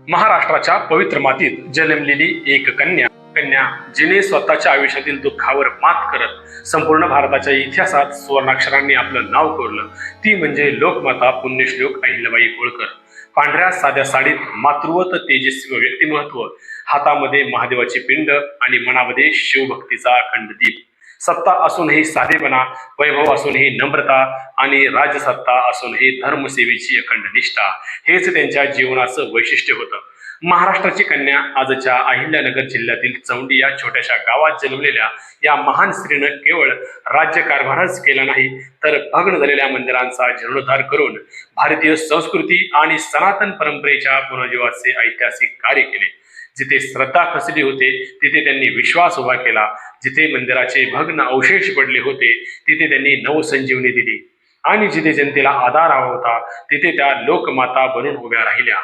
महाराष्ट्राच्या पवित्र मातीत जन्मलेली एक कन्या जिने स्वतःच्या आयुष्यातील दुःखावर मात करत संपूर्ण भारताच्या इतिहासात सुवर्णाक्षरांनी आपलं नाव कोरलं, ती म्हणजे लोकमाता पुण्यश्लोक अहिल्याबाई होळकर। पांढऱ्या साध्या साडीत मातृवत तेजस्वी व्यक्तिमत्व, हातामध्ये महादेवाची पिंड आणि मनामध्ये शिवभक्तीचा अखंड दीप। सत्ता असूनही साधेपणा, वैभव असूनही नम्रता आणि राजसत्ता असूनही धर्मसेवेची अखंड निष्ठा, हेच त्यांच्या जीवनाचं वैशिष्ट्य होतं। महाराष्ट्राची कन्या आजच्या अहिल्यानगर जिल्ह्यातील चौंडी या छोट्याशा गावात जन्मलेल्या या महान स्त्रीनं केवळ राज्यकारभारच केला नाही, तर भग्न झालेल्या मंदिरांचा जीर्णोद्धार करून भारतीय संस्कृती आणि सनातन परंपरेच्या पुनर्जीवाचे ऐतिहासिक कार्य केले। जिथे श्रद्धा खचली होते तिथे त्यांनी विश्वास उभा केला, जिथे मंदिराचे भग्न अवशेष पडले होते तिथे त्यांनी नवसंजीवनी दिली, आणि जिथे जनतेला आधार हवा होता तिथे त्या लोकमाता बनून उभ्या राहिल्या।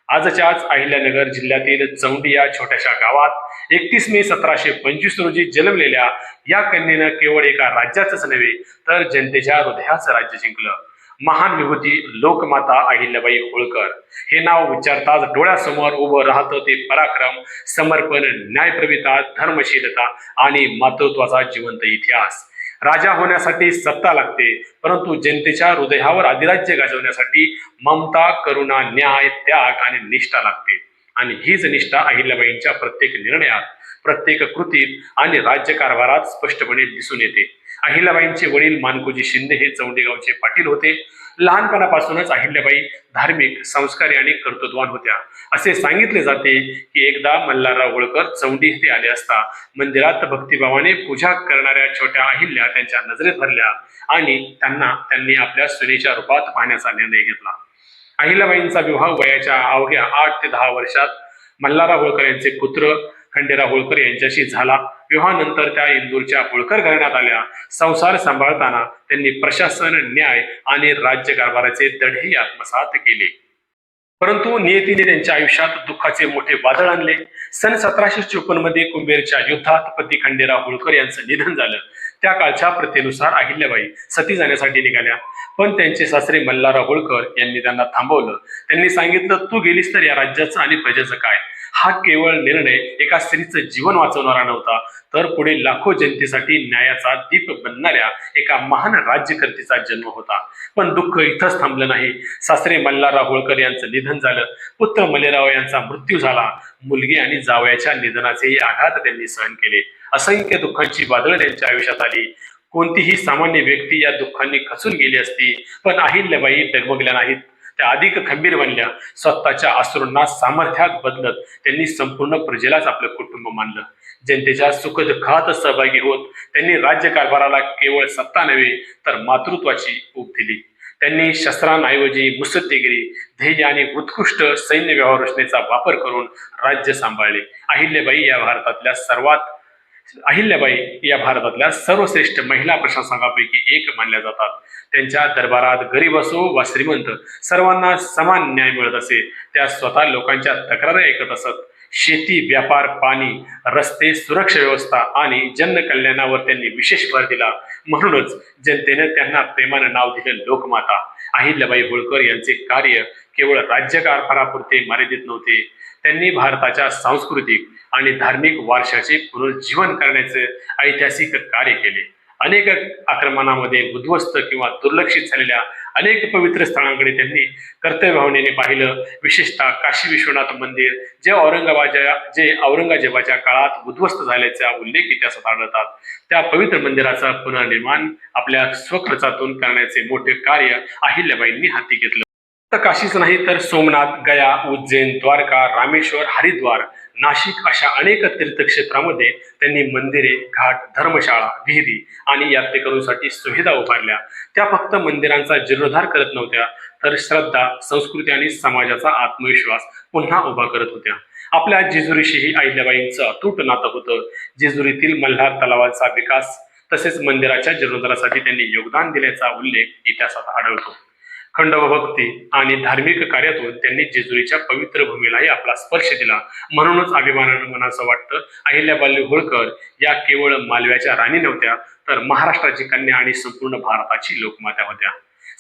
आजच्याच अहिल्यानगर जिल्ह्यातील चौंडी या छोट्याशा गावात 31 मे 1725 रोजी जन्मलेल्या या कन्येनं केवळ एका राज्याचंच नव्हे तर जनतेच्या हृदयाचं राज्य जिंकलं। महान विभूती लोकमाता अहिल्याबाई होळकर हे नाव उच्चारताच डोळ्यासमोर उभं राहतं ते पराक्रम, समर्पण, न्यायप्रविता, धर्मशीलता आणि मातृत्वाचा जिवंत इतिहास। राजा होण्यासाठी सत्ता लागते, परंतु जनतेच्या हृदयावर अधिराज्य गाजवण्यासाठी ममता, करुणा, न्याय, त्याग आणि निष्ठा लागते। आणि हीच निष्ठा अहिल्याबाईंच्या प्रत्येक निर्णयात, प्रत्येक कृतीत आणि राज्यकारभारात स्पष्टपणे दिसून येते। अहिल्याबाईंचे वडील मानकोजी शिंदे हे चौंडी गावचे पाटील होते। लहानपणापासूनच अहिल्याबाई धार्मिक, संस्कारी आणि कर्तृत्ववान होत्या। असे सांगितले जाते की एकदा मल्हारराव होळकर चौंडी येथे आले असता मंदिरात भक्तिभावाने पूजा करणाऱ्या छोट्या अहिल्या त्यांच्या नजरेत भरल्या आणि त्यांनी आपल्या सुनेच्या रूपात पाहण्याचा निर्णय घेतला। अहिल्याबाईंचा विवाह वयाच्या अवघ्या 8 ते 10 वर्षात मल्हारराव होळकर यांचे पुत्र खंडेराव होळकर यांच्याशी झाला। विवाहानंतर त्या इंदूरच्या होळकर घराण्यात आल्या। संसार सांभाळताना त्यांनी प्रशासन, न्याय आणि राज्यकारभाराचे धडेही आत्मसात केले। परंतु नियतीने त्यांच्या आयुष्यात दुःखाचे मोठे वादळ आणले। सन 1754 मध्ये कुंभेरच्या युद्धात पती खंडेराव होळकर यांचं निधन झालं। त्या काळच्या प्रथेनुसार अहिल्याबाई सती जाण्यासाठी निघाल्या, पण त्यांचे सासरे मल्हारराव होळकर यांनी त्यांना थांबवलं। त्यांनी सांगितलं, तू गेलीस तर या राज्याचं आणि प्रजेचं काय? हा केवळ निर्णय एका स्त्रीचं जीवन वाचवणारा नव्हता, तर पुढे लाखो जनतेसाठी न्यायाचा दीप बनणाऱ्या एका महान राज्यकर्त्याचा जन्म होता। पण दुःख इथंच थांबलं नाही। सासरे मल्हारराव होळकर यांचं निधन झालं, पुत्र मलेराव यांचा मृत्यू झाला, मुलगी आणि जावयाच्या निधनाचेही आघात त्यांनी सहन केले। असंख्य दुःखांची वादळं त्यांच्या आयुष्यात आली। कोणतीही सामान्य व्यक्ती या दुःखांनी खचून गेली असती, पण अहिल्याबाई डगमगल्या नाहीत। त्या अधिक खंबीर बनल्या। स्वतःच्या अश्रूंना सामर्थ्यात बदलत त्यांनी संपूर्ण प्रजेलाच आपलं कुटुंब मानलं। जनतेच्या सुखदुःखात सहभागी होत त्यांनी राज्यकारभाराला केवळ सत्ता नव्हे तर मातृत्वाची ऊब दिली। त्यांनी शस्त्रांऐवजी मुत्सद्देगिरी, ध्येय आणि उत्कृष्ट सैन्य व्यवहार रचनेचा वापर करून राज्य सांभाळले। अहिल्याबाई या भारतातल्या सर्वश्रेष्ठ महिला प्रशासकांपैकी एक मानल्या जातात। त्यांच्या दरबारात गरीब असो वा श्रीमंत सर्वांना समान न्याय मिळत असे। त्या स्वतः लोकांच्या तक्रारी ऐकत असत। शेती, व्यापार, पाणी, रस्ते, सुरक्षा व्यवस्था आणि जनकल्याणावर त्यांनी विशेष भर दिला। म्हणूनच जनतेने त्यांना प्रेमानं नाव दिलं लोकमाता। अहिल्याबाई होळकर यांचे कार्य केवळ राज्यकारभारापुरते मर्यादित नव्हते। त्यांनी भारताच्या सांस्कृतिक आणि धार्मिक वारशाचे पुनर्जीवन करण्याचे ऐतिहासिक कार्य केले। अनेक आक्रमणामध्ये उद्ध्वस्त किंवा दुर्लक्षित झालेल्या अनेक पवित्र स्थळांकडे त्यांनी कर्तव्यभावनेने पाहिलं। विशेषतः काशी विश्वनाथ मंदिर जे औरंगजेबाच्या काळात उद्ध्वस्त झाल्याचा उल्लेख इतिहासात आढळतात, त्या पवित्र मंदिराचा पुनर्निर्माण आपल्या स्वखर्चातून करण्याचे मोठे कार्य अहिल्याबाईंनी हाती घेतलं। तर काशीच नाही तर सोमनाथ, गया, उज्जैन, द्वारका, रामेश्वर, हरिद्वार, नाशिक अशा अनेक तीर्थक्षेत्रामध्ये त्यांनी मंदिरे, घाट, धर्मशाळा, विहिरी आणि यात्रेकरूंसाठी सुविधा उभारल्या। त्या फक्त मंदिरांचा जीर्णोद्धार करत नव्हत्या, तर श्रद्धा, संस्कृती आणि समाजाचा आत्मविश्वास पुन्हा उभा करत होत्या। आपल्या जेजुरीशीही अहिल्याबाईंचं अतूट नातं होतं। जेजुरीतील मल्हार तलावाचा विकास तसेच मंदिराच्या जीर्णोद्धारासाठी त्यांनी योगदान दिल्याचा उल्लेख इतिहासात आढळतो। खंडोबा भक्ती आणि धार्मिक कार्यातून त्यांनी जेजुरीच्या पवित्र भूमीलाही आपला स्पर्श दिला। म्हणूनच अभिमानानं म्हणावंसं वाटतं, अहिल्याबाई होळकर या केवळ मालव्याच्या राणी नव्हत्या, तर महाराष्ट्राची कन्या आणि संपूर्ण भारताची लोकमाता होत्या।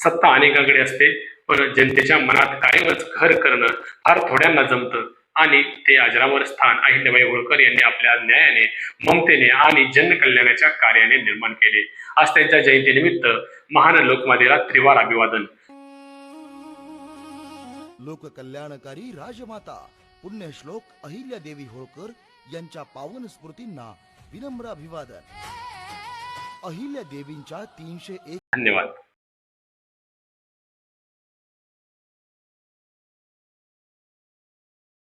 सत्ता अनेकांकडे असते, पण जनतेच्या मनात कायमच घर करणं फार थोड्यांना जमतं। आणि ते अजरामर स्थान अहिल्याबाई होळकर यांनी आपल्या न्यायाने, ममतेने आणि जनकल्याणाच्या कार्याने निर्माण केले. आज त्यांच्या जयंतीनिमित्त महान लोकमातेला त्रिवार अभिवादन. लोककल्याणकारी राजमाता पुण्यश्लोक अहिल्यादेवी होळकर यांच्या पावन स्मृतींना विनम्र अभिवादन. अहिल्यादेवींच्या 301 धन्यवाद.